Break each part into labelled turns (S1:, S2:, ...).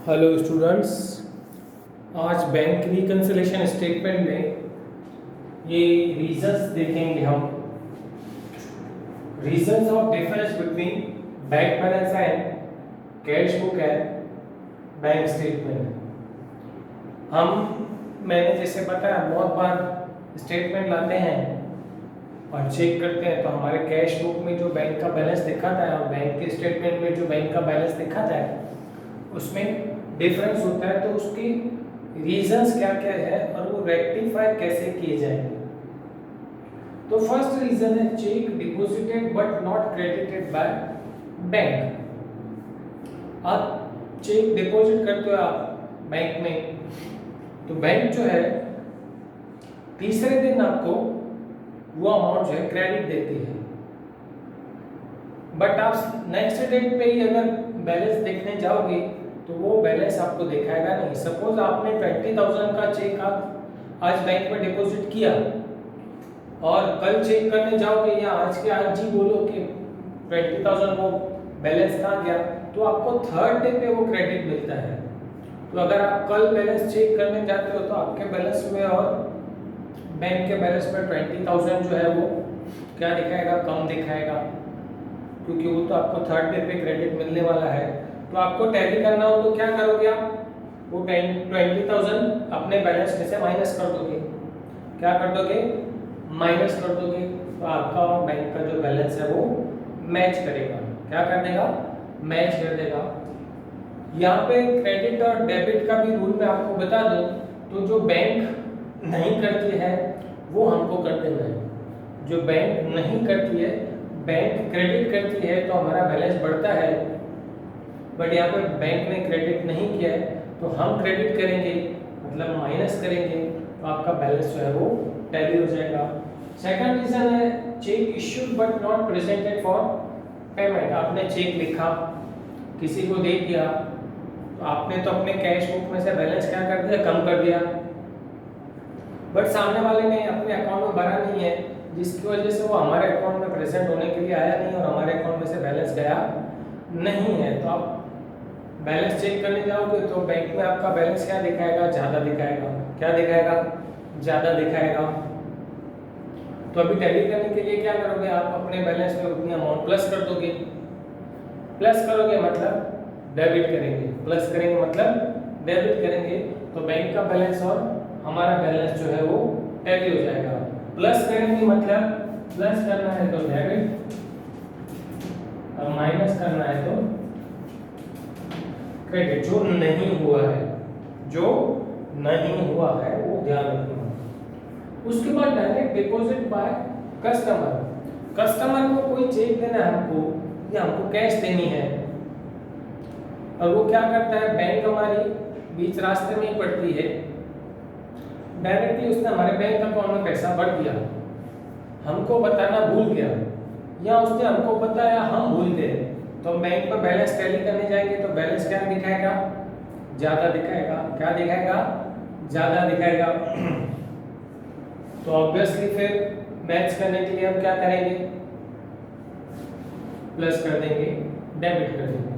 S1: Hello students. आज bank reconciliation statement में ये रीजंस देखेंगे हम। Reasons of difference between bank balance and cash book and bank statement. मैंने जैसे बताया बहुत बार स्टेटमेंट लाते हैं और चेक करते हैं तो हमारे कैश बुक में जो बैंक का बैलेंस दिखाता है और बैंक के स्टेटमेंट में जो बैंक का बैलेंस दिखाता है उसमें डिफरेंस होता है। तो उसकी रीजंस क्या क्या है और वो रेक्टिफाई कैसे किए जाएंगे। तो फर्स्ट रीजन है cheque deposited but not credited by bank. आप चेक डिपॉजिट करते हो आप बैंक में, तो बैंक जो है तीसरे दिन आपको वो अमाउंट जो है क्रेडिट देती है, बट आप नेक्स्ट डेट पे ही अगर बैलेंस देखने जाओगे तो वो बैलेंस आपको दिखाएगा नहीं। सपोज आपने 20,000 का चेक आज बैंक में डिपॉजिट किया और कल चेक करने जाओगे या आज के आज ही बोलो कि 20,000 वो बैलेंस कहाँ गया, तो आपको थर्ड डे पे वो क्रेडिट मिलता है। तो अगर आप कल बैलेंस चेक करने जाते हो तो आपके बैलेंस में और बैंक के बैलेंस में 20,000 जो है वो क्या दिखाएगा, कम दिखाएगा, क्योंकि वो तो आपको थर्ड डे पे क्रेडिट मिलने वाला है। तो आपको टैली करना हो तो क्या करोगे आप, वो 20,000 अपने बैलेंस में से माइनस कर दोगे। क्या कर दोगे, माइनस कर दोगे। तो आपका और बैंक का जो बैलेंस है वो मैच करेगा। क्या कर देगा, मैच कर देगा। यहाँ पे क्रेडिट और डेबिट का भी रूल मैं आपको बता दूं, तो जो बैंक नहीं करती है वो हमको कर देना है। जो बैंक नहीं करती है, बैंक क्रेडिट करती है तो हमारा बैलेंस बढ़ता है, बट यहाँ पर बैंक ने क्रेडिट नहीं किया है तो हम क्रेडिट करेंगे, मतलब माइनस करेंगे, तो आपका बैलेंस जो है वो टैली हो जाएगा। सेकंड रीजन है check issued but not presented for payment. आपने चेक लिखा, किसी को दे दिया, तो आपने तो अपने कैश बुक में से बैलेंस क्या कर दिया, कम कर दिया, बट सामने वाले ने अपने अकाउंट में भरा नहीं है, जिसकी वजह से वो हमारे अकाउंट में प्रेजेंट होने के लिए आया नहीं और हमारे अकाउंट में से बैलेंस गया नहीं है। तो आप बैलेंस चेक करने जाओगे तो बैंक में आपका बैलेंस क्या दिखाएगा, ज़्यादा दिखाएगा। क्या दिखाएगा, ज़्यादा दिखाएगा। तो अभी टैली करने के लिए क्या करोगे, आप अपने बैलेंस में उतनी अमाउंट प्लस कर दोगे। प्लस करोगे मतलब डेबिट करेंगे, प्लस करेंगे मतलब डेबिट करेंगे, तो बैंक का बैलेंस और हमारा बैलेंस जो है वो टैली हो जाएगा। प्लस करेंगे मतलब प्लस करना है तो डेबिट और माइनस करना है तो क्रेडिट। जो नहीं हुआ है, जो नहीं हुआ है वो ध्यान रखना। उसके बाद direct deposit by customer. Customer को कोई चेक देना है हमको या हमको कैश देनी है, और वो क्या करता है, बैंक हमारी बीच रास्ते में ही पड़ती है, डायरेक्टली उसने हमारे बैंक अकाउंट में पैसा भर दिया, हमको बताना भूल गया, या उसने हमको बताया हम भूल गए, तो बैंक पर बैलेंस टैली करने जाएंगे तो बैलेंस क्या दिखाएगा, ज़्यादा दिखाएगा। क्या दिखाएगा, ज़्यादा दिखाएगा। तो ऑब्वियसली फिर मैच करने के लिए हम क्या करेंगे, प्लस कर देंगे, डेबिट कर देंगे।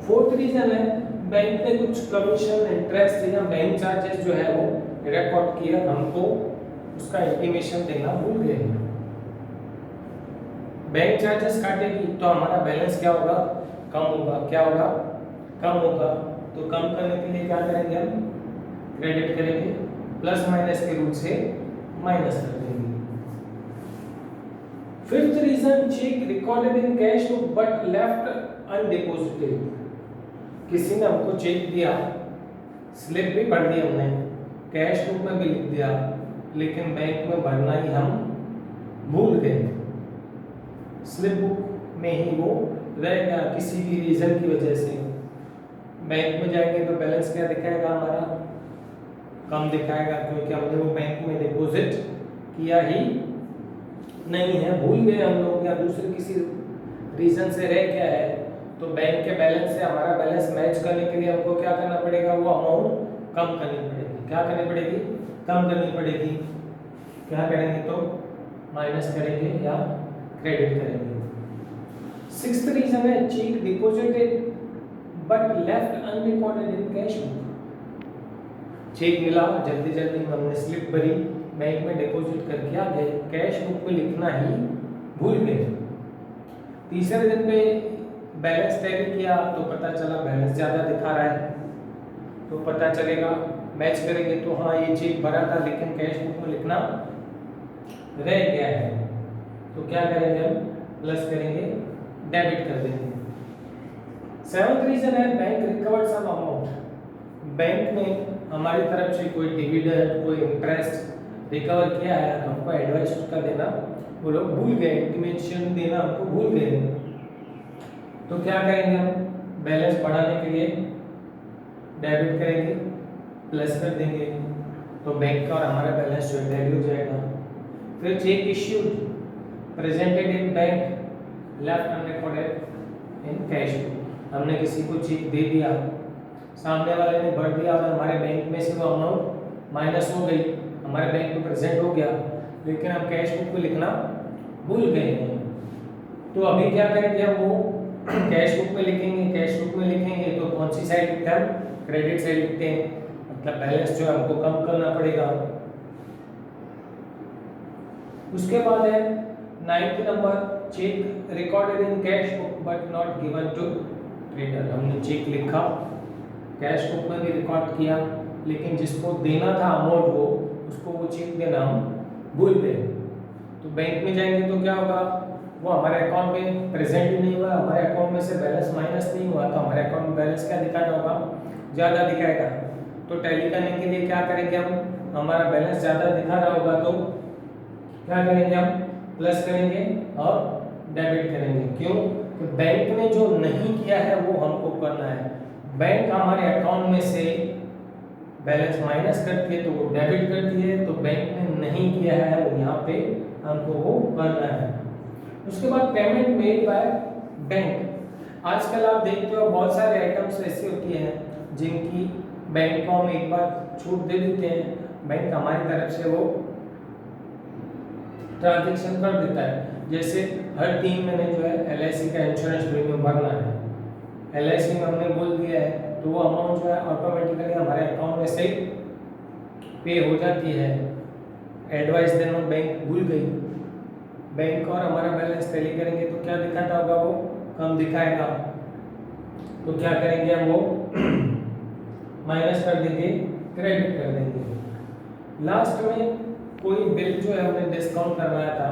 S1: फोर्थ रीजन है बैंक ने कुछ कमीशन, इंटरेस्ट या बैंक चार्जेस जो है वो रिकॉर्ड किया, हमको उसका इंटीमेशन देना भूल गए। बैंक चार्जेस काटेगी तो हमारा बैलेंस क्या होगा, कम होगा। क्या होगा, कम होगा। तो कम करने के लिए क्या करेंगे, हम क्रेडिट करेंगे, प्लस माइनस के रूप से माइनस कर देंगे। Fifth reason cheque recorded in cash book but left undeposited. किसी ने हमको चेक दिया, स्लिप भी भर दी हमने, कैश बुक में भी लिख दिया, लेकिन बैंक में भरना ही हम भूल गए, स्लिप बुक में ही वो रह गया किसी भी रीजन की वजह से। बैंक में जाएंगे तो बैलेंस क्या दिखाएगा, हमारा कम दिखाएगा, क्योंकि हमने वो बैंक में डिपॉजिट किया ही नहीं है, भूल गए हम लोग, या दूसरे किसी रीजन से रह गया है। तो बैंक के बैलेंस से हमारा बैलेंस मैच करने के लिए हमको क्या करना पड़ेगा, वो अमाउंट कम करनी पड़ेगी। क्या करनी पड़ेगी, कम करनी पड़ेगी। क्या करेंगे, तो माइनस करेंगे या क्रेडिट करेंगे। सिक्स्थ रीजन है cheque deposited but left unrecorded in cash book. Cheque मिला, जल्दी जल्दी में हमने स्लिप भरी, बैंक में डिपॉजिट करके आ गए, कैश बुक में लिखना ही भूल गए। तीसरे दिन पे बैलेंस टैली किया तो पता चला बैलेंस ज़्यादा दिखा रहा है, तो पता चलेगा मैच करेंगे तो हाँ ये चेक भरा था लेकिन कैश बुक में लिखना रह गया है, तो क्या करेंगे हम, प्लस करेंगे, डेबिट कर देंगे। सेवंथ रीजन है bank recovered some amount. Bank ने हमारी तरफ से कोई डिविडेंड, कोई इंटरेस्ट रिकवर किया है, हमको एडवाइस उसका देना वो लोग भूल गए, इंटीमेशन देना हमको भूल गए, तो क्या करेंगे हम, बैलेंस बढ़ाने के लिए डेबिट करेंगे, प्लस कर देंगे, तो बैंक का और हमारा बैलेंस जो टैली हो जाएगा। फिर check issued presented in bank left unrecorded in cash book. हमने किसी को चेक दे दिया, सामने वाले ने भर दिया और हमारे बैंक में से वो अमाउंट माइनस हो गई, हमारे बैंक में प्रेजेंट हो गया, लेकिन हम कैश बुक में लिखना भूल गए हैं। तो अभी क्या करेंगे, हम वो कैश बुक में लिखेंगे, कैश बुक में लिखेंगे तो कौन सी साइड लिखते हैं, क्रेडिट साइड लिखते हैं, मतलब बैलेंस जो है हमको कम करना पड़ेगा। उसके बाद है 9th number, check recorded in cash book but not given to trader. हमने चेक लिखा, कैश बुक में भी रिकॉर्ड किया, लेकिन जिसको देना था अमाउंट वो उसको वो चेक देना हम भूल गए। तो बैंक में जाएंगे तो क्या होगा, वो हमारे अकाउंट में प्रेजेंट ही नहीं हुआ, हमारे अकाउंट में से बैलेंस माइनस नहीं हुआ, तो हमारे अकाउंट में बैलेंस क्या दिखाना होगा, ज़्यादा दिखाएगा। तो टैली करने के लिए क्या करेंगे हम, हमारा बैलेंस ज़्यादा दिखा रहा होगा तो क्या करेंगे हम, प्लस करेंगे और डेबिट करेंगे। क्यों, तो बैंक ने जो नहीं किया है वो हमको करना है। बैंक हमारे अकाउंट में से बैलेंस माइनस करती है तो वो डेबिट करती है, तो बैंक ने नहीं किया है वो यहाँ पे हमको वो करना है। उसके बाद पेमेंट मेड बाय बैंक। आजकल आप देखते हो बहुत सारे आइटम्स ऐसी होती हैं जिनकी बैंक को हम एक बार छूट दे देते हैं, बैंक हमारी तरफ से वो ट्रांजैक्शन कर देता है। जैसे हर 3 महीने जो है LIC का इंश्योरेंस प्रीमियम भरना है, LIC में हमने बोल दिया है तो वो अमाउंट जो है ऑटोमेटिकली हमारे अकाउंट में से पे हो जाती है। एडवाइस देना बैंक भूल गई, बैंक और हमारा बैलेंस टैली करेंगे तो क्या दिखाता होगा, वो कम दिखाएगा, तो क्या करेंगे हम, वो माइनस कर देंगे, क्रेडिट कर देंगे। लास्ट में कोई बिल जो है हमने डिस्काउंट करवाया था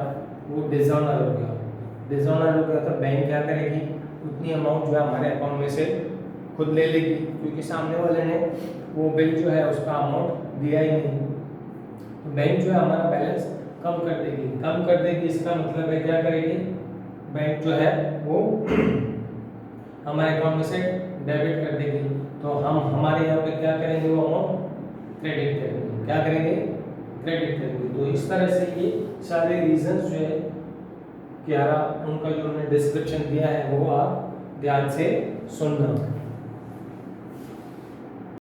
S1: वो डिसऑनर हो गया, डिसऑनर हो गया तो बैंक क्या करेगी, उतनी अमाउंट जो है हमारे अकाउंट में से खुद ले लेगी, क्योंकि सामने वाले ने वो बिल जो है उसका अमाउंट दिया ही नहीं, तो बैंक जो है हमारा बैलेंस कम कर देगी। कम कर देगी इसका मतलब है क्या करेगी, बैंक जो है वो हमारे अकाउंट में से डेबिट कर देगी, तो हम हमारे यहाँ पे क्या करेंगे, वो अमाउंट क्रेडिट करेंगे। क्या करेंगे, क्रेडिट करेंगे। तो इस तरह से ये सारे रीजंस जो है 11 उनका जो उन्होंने डिस्क्रिप्शन दिया है वो आप ध्यान से सुनना।